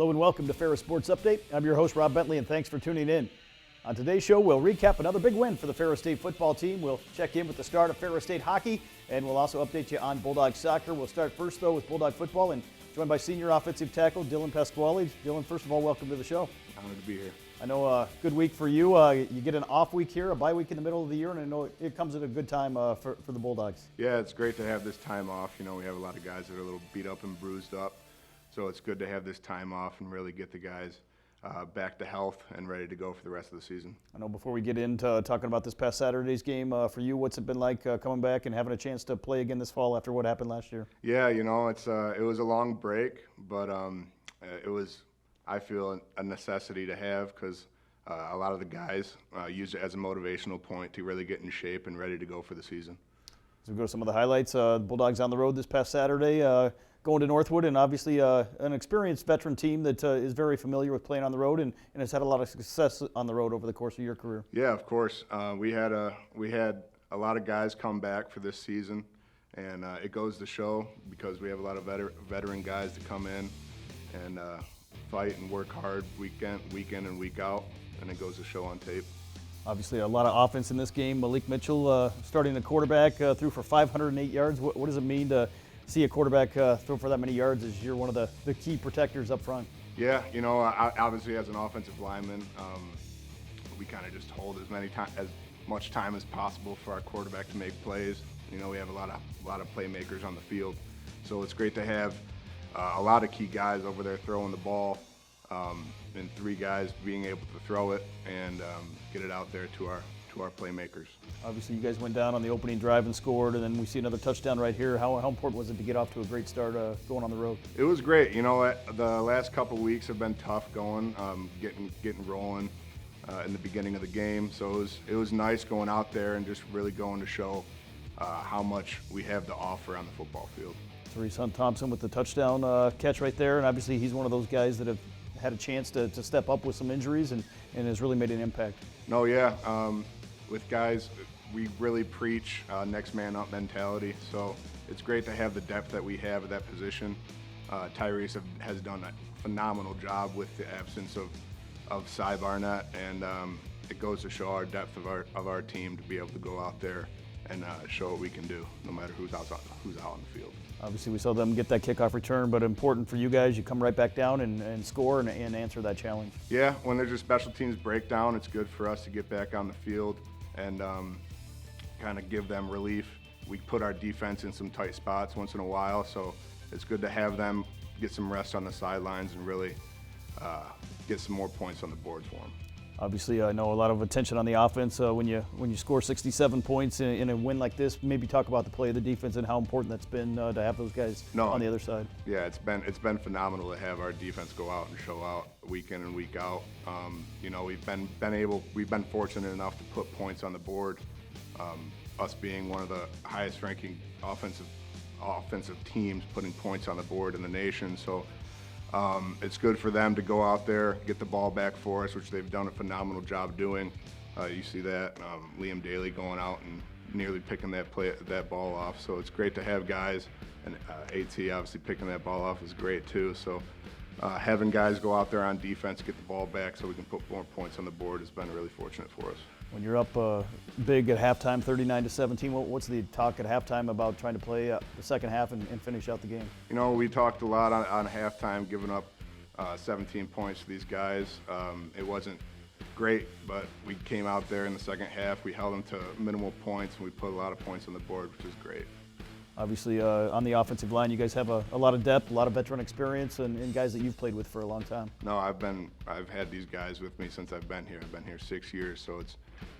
Hello and welcome to Ferris Sports Update. I'm your host, Rob Bentley, and thanks for tuning in. On today's show, we'll recap another big win for the Ferris State football team. We'll check in with the start of Ferris State hockey, and we'll also update you on Bulldog soccer. We'll start first, though, with Bulldog football, and joined by senior offensive tackle Dylan Pasquali. Dylan, first of all, welcome to the show. Honored to be here. I know a good week for you. You get an off week here, a bye week in the middle of the year, and I know it comes at a good time for the Bulldogs. Yeah, it's great to have this time off. You know, we have a lot of guys that are a little beat up and bruised up, so it's good to have this time off and really get the guys back to health and ready to go for the rest of the season. I know before we get into talking about this past Saturday's game, for you, what's it been like coming back and having a chance to play again this fall after what happened last year? Yeah, you know, it was a long break, but it was, I feel, a necessity to have because a lot of the guys used it as a motivational point to really get in shape and ready to go for the season. So we go to some of the highlights. Bulldogs on the road this past Saturday, going to Northwood, and obviously an experienced veteran team that is very familiar with playing on the road and has had a lot of success on the road over the course of your career. Yeah, of course. We had a lot of guys come back for this season, and it goes to show because we have a lot of veteran guys that come in and fight and work hard week in and week out, and it goes to show on tape. Obviously, a lot of offense in this game. Malik Mitchell starting the quarterback, threw for 508 yards. What does it mean to see a quarterback throw for that many yards as you're one of the key protectors up front? Yeah, you know, obviously as an offensive lineman, we kind of just hold as much time as possible for our quarterback to make plays. You know, we have a lot of playmakers on the field, so it's great to have a lot of key guys over there throwing the ball, and three guys being able to throw it and get it out there to our playmakers. Obviously, you guys went down on the opening drive and scored, and then we see another touchdown right here. How important was it to get off to a great start going on the road? It was great. You know, the last couple weeks have been tough going, getting rolling in the beginning of the game. So it was nice going out there and just really going to show how much we have to offer on the football field. Therese Hunt-Thompson with the touchdown catch right there, and obviously he's one of those guys that have had a chance to step up with some injuries and has really made an impact. No, yeah. With guys, we really preach next man up mentality, so it's great to have the depth that we have at that position. Tyrese has done a phenomenal job with the absence of Cy Barnett, and it goes to show our depth of our team to be able to go out there and show what we can do, no matter who's out on the field. Obviously, we saw them get that kickoff return, but important for you guys, you come right back down and score and answer that challenge. Yeah, when there's a special teams breakdown, it's good for us to get back on the field and kind of give them relief. We put our defense in some tight spots once in a while, so it's good to have them get some rest on the sidelines and really get some more points on the board for them. Obviously, I know a lot of attention on the offense when you score 67 points in a win like this. Maybe talk about the play of the defense and how important that's been to have those guys on the other side. Yeah, it's been phenomenal to have our defense go out and show out week in and week out. You know, we've been fortunate enough to put points on the board. Us being one of the highest ranking offensive teams putting points on the board in the nation. So. It's good for them to go out there, get the ball back for us, which they've done a phenomenal job doing. You see that, Liam Daly going out and nearly picking that ball off. So it's great to have guys, and AT obviously picking that ball off is great too. So having guys go out there on defense, get the ball back so we can put more points on the board has been really fortunate for us. When you're up big at halftime, 39-17, what's the talk at halftime about trying to play the second half and finish out the game? You know, we talked a lot on halftime, giving up 17 points to these guys. It wasn't great, but we came out there in the second half. We held them to minimal points, and we put a lot of points on the board, which is great. Obviously, on the offensive line, you guys have a lot of depth, a lot of veteran experience, and guys that you've played with for a long time. No, I've had these guys with me since I've been here. I've been here 6 years, so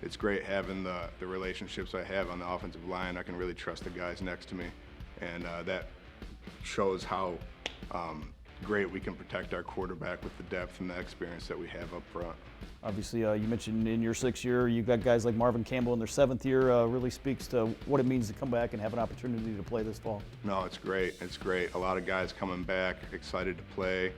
it's great having the relationships I have on the offensive line. I can really trust the guys next to me, and that shows how great we can protect our quarterback with the depth and the experience that we have up front. Obviously, you mentioned in your 6th year, you've got guys like Marvin Campbell in their 7th year. Really speaks to what it means to come back and have an opportunity to play this fall. No, it's great. It's great. A lot of guys coming back, excited to play.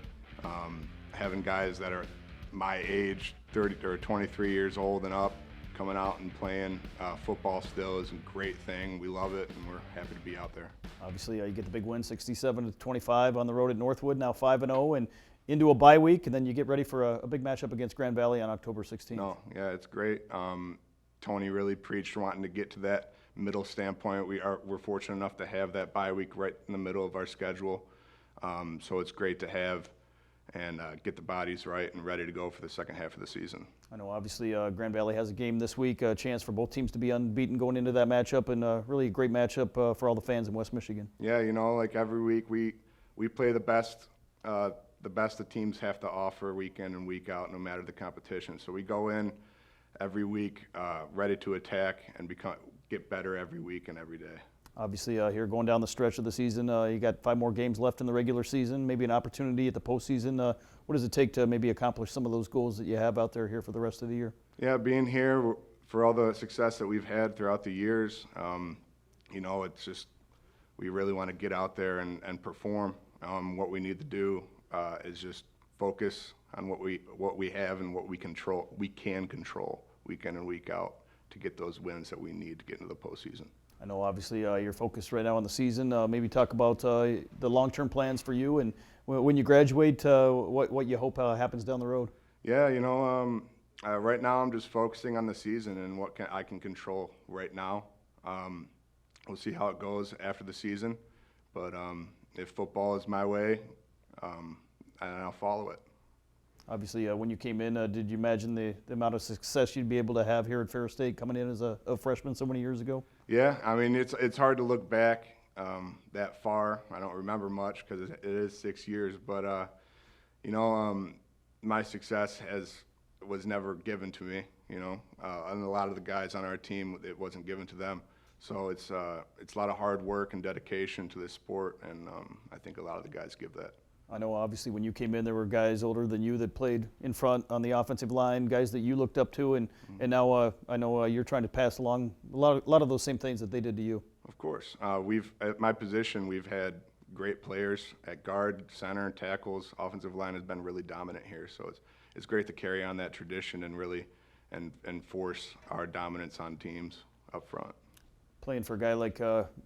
Having guys that are my age, 30 or 23 years old and up, coming out and playing football still is a great thing. We love it, and we're happy to be out there. Obviously, you get the big win, 67-25 on the road at Northwood, now 5-0, and into a bye week, and then you get ready for a big matchup against Grand Valley on October 16th. No, yeah, it's great. Tony really preached wanting to get to that middle standpoint. We're fortunate enough to have that bye week right in the middle of our schedule. So it's great to have and get the bodies right and ready to go for the second half of the season. I know obviously Grand Valley has a game this week, a chance for both teams to be unbeaten going into that matchup, and really a great matchup for all the fans in West Michigan. Yeah, like every week we play the best the teams have to offer week in and week out, no matter the competition. So we go in every week ready to attack and get better every week and every day. Obviously, here going down the stretch of the season, you got 5 more games left in the regular season, maybe an opportunity at the postseason. What does it take to maybe accomplish some of those goals that you have out there here for the rest of the year? Yeah, being here for all the success that we've had throughout the years, it's just we really want to get out there and perform. What we need to do is just focus on what we have and what we can control week in and week out to get those wins that we need to get into the postseason. I know obviously you're focused right now on the season. Maybe talk about the long-term plans for you, and when you graduate, what you hope happens down the road. Yeah, right now I'm just focusing on the season and what I can control right now. We'll see how it goes after the season, but if football is my way, I'll follow it. Obviously, when you came in, did you imagine the amount of success you'd be able to have here at Ferris State coming in as a freshman so many years ago? Yeah, I mean, it's hard to look back that far. I don't remember much because it is 6 years, but my success was never given to me. And a lot of the guys on our team, it wasn't given to them. So it's a lot of hard work and dedication to this sport, and I think a lot of the guys give that. I know obviously when you came in there were guys older than you that played in front on the offensive line, guys that you looked up to, and now I know you're trying to pass along a lot of those same things that they did to you. Of course. At my position, we've had great players at guard, center, tackles. Offensive line has been really dominant here, so it's great to carry on that tradition and really enforce our dominance on teams up front. Playing for a guy like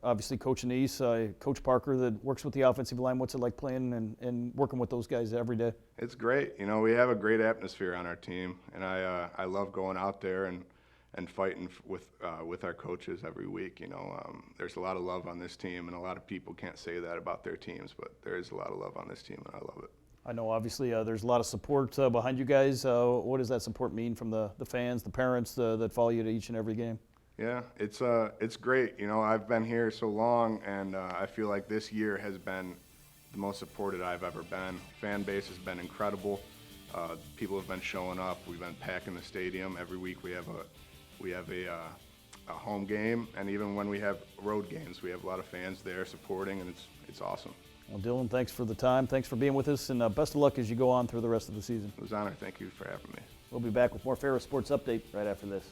obviously Coach Anise, Coach Parker that works with the offensive line, what's it like playing and working with those guys every day? It's great. We have a great atmosphere on our team, and I love going out there and fighting with our coaches every week. There's a lot of love on this team, and a lot of people can't say that about their teams, but there is a lot of love on this team, and I love it. I know obviously there's a lot of support behind you guys. What does that support mean from the fans, the parents that follow you to each and every game? Yeah, it's great. I've been here so long, and I feel like this year has been the most supported I've ever been. Fan base has been incredible. People have been showing up. We've been packing the stadium every week. We have a home game, and even when we have road games, we have a lot of fans there supporting, and it's awesome. Well, Dylan, thanks for the time. Thanks for being with us, and best of luck as you go on through the rest of the season. It was an honor. Thank you for having me. We'll be back with more Ferris Sports Update right after this.